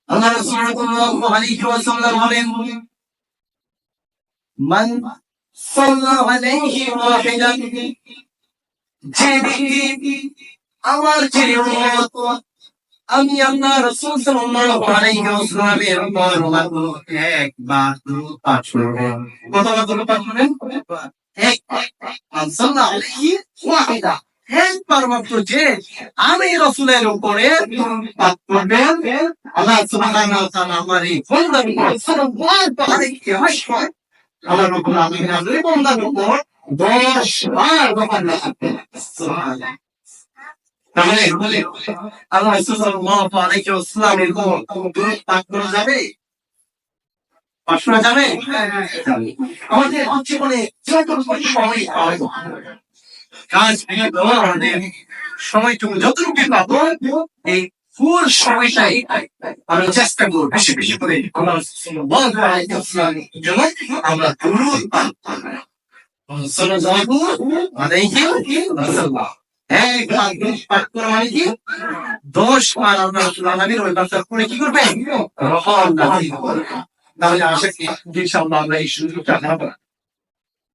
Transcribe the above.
আল্লাহ রাসূল সাল্লাল্লাহু আলাইহি ওয়াসাল্লাম বলেন, মান সাল্লা আলাইহি ওয়াহিদান, যে ব্যক্তি আমার যে উম্মত আমি আল্লাহ রাসূল সাল্লাল্লাহু আলাইহি ওয়াসাল্লামের উপর মাত্র একবার দুরূদ পাঠ করবেন। কতবার দুরূদ পাঠ করবেন? একবার। মান সাল্লা আলাইহি ওয়াহিদা, একবার মাত্র যে আমি রাসূলের উপরে দুরূদ পাঠ করবেন, আল্লাহ সুবহানাহু ওয়া তাআলা আমার এই বান্দার উপর সাল্লাল্লাহু আলাইহি ওয়াসাল্লাম, আল্লাহ রাব্বুল আলামিন আমার এই বান্দার উপর 10 বার গফর রাখবেন। সুবহানাল্লাহ। তাহলে আল্লাহ রাসূল সাল্লাল্লাহু আলাইহি ওয়াসাল্লামের উপর দুরূদ পাঠ করা যাবে? পাঠ করা যাবে? আমাদের জীবনে যতটুকু সময় পাবো, কাজ ভেঙে দেওয়া আমাদের সময়টুকু যতটুকু পাবো, এই ফুল সময়টাই আমরা চেষ্টা করবো বেশি বেশি করে আল্লাহ সাল্লাল্লাহু আলাইহি ওয়াসাল্লামের জন্য আমরা দুরূদ পাঠ করব। সাল্লাল্লাহু আলাইহি ওয়াসাল্লাম। একবার দুরূদ পাঠ করা মানে কি? 10 বার আল্লাহ রাব্বুল আলামিন ওই বান্দার উপরে কি করবেন? রহমত নাযিল করবেন। তাহলে আশা করি ইনশাআল্লাহ আমরা এই সুযোগটা পাবো।